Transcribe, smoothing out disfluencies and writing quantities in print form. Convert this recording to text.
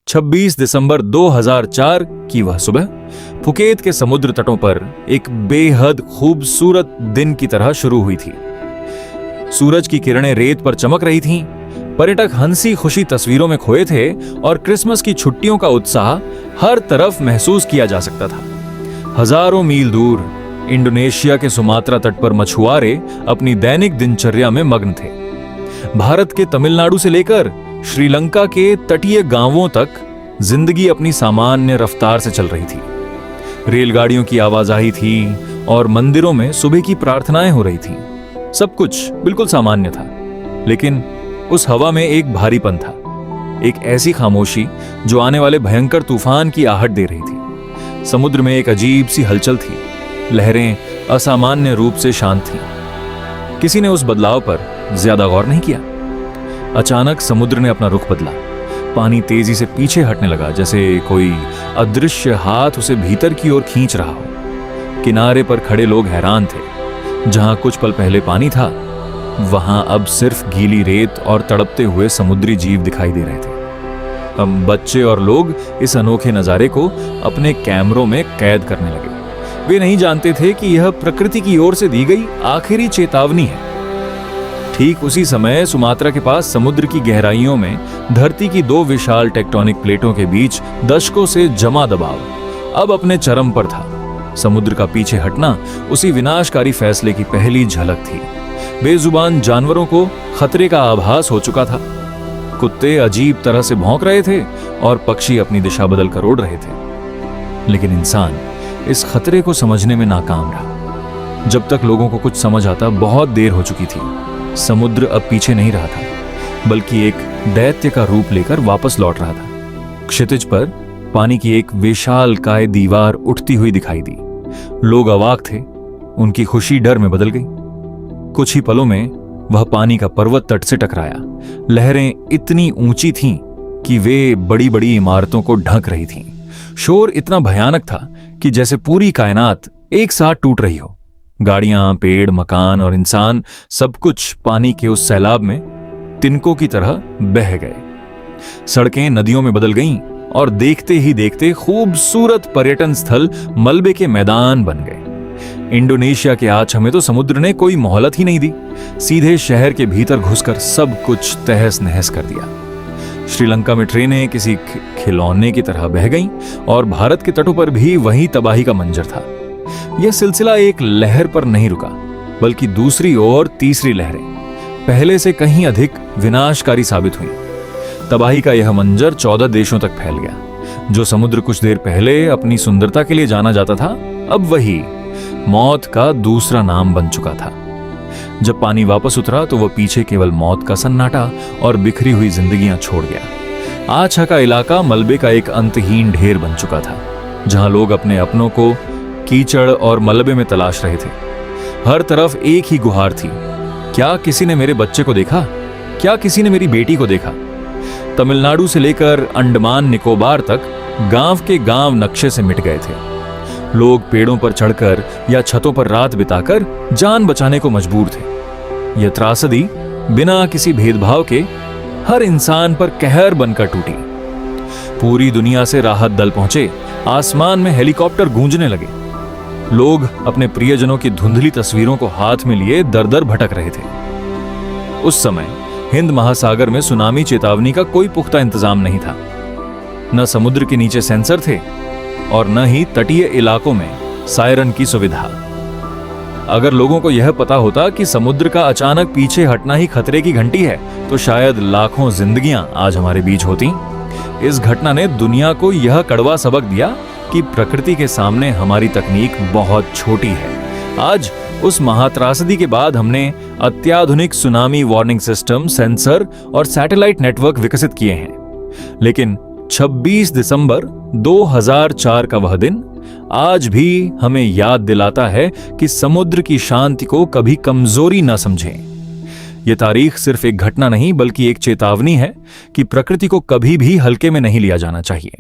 26 दिसंबर 2004 की वह सुबह फुकेत के समुद्र तटों पर एक बेहद खूबसूरत दिन की तरह शुरू हुई थी। सूरज की किरणें रेत पर चमक रही थीं, पर्यटक हंसी खुशी तस्वीरों में खोए थे और क्रिसमस की छुट्टियों का उत्साह हर तरफ महसूस किया जा सकता था। हजारों मील दूर इंडोनेशिया के सुमात्रा तट पर मछुआरे अपनी दैनिक दिनचर्या में मग्न थे। भारत के तमिलनाडु से लेकर श्रीलंका के तटीय गांवों तक जिंदगी अपनी सामान्य रफ्तार से चल रही थी। रेलगाड़ियों की आवाजाही थी और मंदिरों में सुबह की प्रार्थनाएं हो रही थीं। सब कुछ बिल्कुल सामान्य था, लेकिन उस हवा में एक भारीपन था, एक ऐसी खामोशी जो आने वाले भयंकर तूफान की आहट दे रही थी। समुद्र में एक अजीब सी हलचल थी, लहरें असामान्य रूप से शांत थीं। किसी ने उस बदलाव पर ज्यादा गौर नहीं किया। अचानक समुद्र ने अपना रुख बदला। पानी तेजी से पीछे हटने लगा, जैसे कोई अदृश्य हाथ उसे भीतर की ओर खींच रहा हो। किनारे पर खड़े लोग हैरान थे। जहां कुछ पल पहले पानी था, वहां अब सिर्फ गीली रेत और तड़पते हुए समुद्री जीव दिखाई दे रहे थे। हम बच्चे और लोग इस अनोखे नजारे को अपने कैमरों में कैद करने लगे। वे नहीं जानते थे कि यह प्रकृति की ओर से दी गई आखिरी चेतावनी है। ठीक उसी समय सुमात्रा के पास समुद्र की गहराइयों में धरती की दो विशाल टेक्टोनिक प्लेटों के बीच दशकों से जमा दबाव अब अपने चरम पर था। समुद्र का पीछे हटना उसी विनाशकारी फैसले की पहली झलक थी। बेजुबान जानवरों को खतरे का आभास हो चुका था। कुत्ते अजीब तरह से भौंक रहे थे और पक्षी अपनी दिशा बदल कर उड़ रहे थे। लेकिन इंसान इस खतरे को समझने में नाकाम रहा। जब तक लोगों को कुछ समझ आता, बहुत देर हो चुकी थी। समुद्र अब पीछे नहीं रहा था, बल्कि एक दैत्य का रूप लेकर वापस लौट रहा था। क्षितिज पर पानी की एक विशालकाय दीवार उठती हुई दिखाई दी। लोग अवाक थे, उनकी खुशी डर में बदल गई। कुछ ही पलों में वह पानी का पर्वत तट से टकराया। लहरें इतनी ऊंची थीं कि वे बड़ी बड़ी इमारतों को ढक रही थीं। शोर इतना भयानक था कि जैसे पूरी कायनात एक साथ टूट रही हो। गाड़ियां, पेड़, मकान और इंसान, सब कुछ पानी के उस सैलाब में तिनकों की तरह बह गए। सड़कें नदियों में बदल गईं और देखते ही देखते खूबसूरत पर्यटन स्थल मलबे के मैदान बन गए। इंडोनेशिया के आछमे तो समुद्र ने कोई मोहलत ही नहीं दी, सीधे शहर के भीतर घुसकर सब कुछ तहस नहस कर दिया। श्रीलंका में ट्रेनें किसी खिलौने की तरह बह गईं और भारत के तटों पर भी वही तबाही का मंजर था। यह सिलसिला एक लहर पर नहीं रुका, बल्कि दूसरी और तीसरी लहरें पहले से कहीं अधिक विनाशकारी साबित हुई। तबाही का यह मंजर 14 देशों तक फैल गया। जो समुद्र कुछ देर पहले अपनी सुंदरता के लिए जाना जाता था, अब वही मौत का दूसरा नाम बन चुका था। जब पानी वापस उतरा तो वह पीछे केवल मौत का सन्नाटा और बिखरी हुई जिंदगियां छोड़ गया। आछा का इलाका मलबे का एक अंतहीन ढेर बन चुका था, जहां लोग अपने अपनों को कीचड़ और मलबे में तलाश रहे थे। हर तरफ एक ही गुहार थी, क्या किसी ने मेरे बच्चे को देखा? क्या किसी ने मेरी बेटी को देखा? तमिलनाडु से लेकर अंडमान निकोबार तक गांव के गांव नक्शे से मिट गए थे। लोग पेड़ों पर चढ़कर या छतों पर रात बिताकर जान बचाने को मजबूर थे। यह त्रासदी बिना किसी भेदभाव के हर इंसान पर कहर बनकर टूटी। पूरी दुनिया से राहत दल पहुंचे, आसमान में हेलीकॉप्टर गूंजने लगे। लोग अपने प्रियजनों की धुंधली तस्वीरों को हाथ में लिए दर दर भटक रहे थे। उस समय हिंद महासागर में सुनामी चेतावनी का कोई पुख्ता इंतजाम नहीं था। न समुद्र के नीचे सेंसर थे और न ही तटीय इलाकों में सायरन की सुविधा। अगर लोगों को यह पता होता कि समुद्र का अचानक पीछे हटना ही खतरे की घंटी है, तो शायद लाखों जिंदगियां आज हमारे बीच होती। इस घटना ने दुनिया को यह कड़वा सबक दिया कि प्रकृति के सामने हमारी तकनीक बहुत छोटी है। आज उस महात्रासदी के बाद हमने अत्याधुनिक सुनामी वार्निंग सिस्टम, सेंसर और सैटेलाइट नेटवर्क विकसित किए हैं, लेकिन 26 दिसंबर 2004 का वह दिन आज भी हमें याद दिलाता है कि समुद्र की शांति को कभी कमजोरी न समझें। यह तारीख सिर्फ एक घटना नहीं, बल्कि एक चेतावनी है कि प्रकृति को कभी भी हल्के में नहीं लिया जाना चाहिए।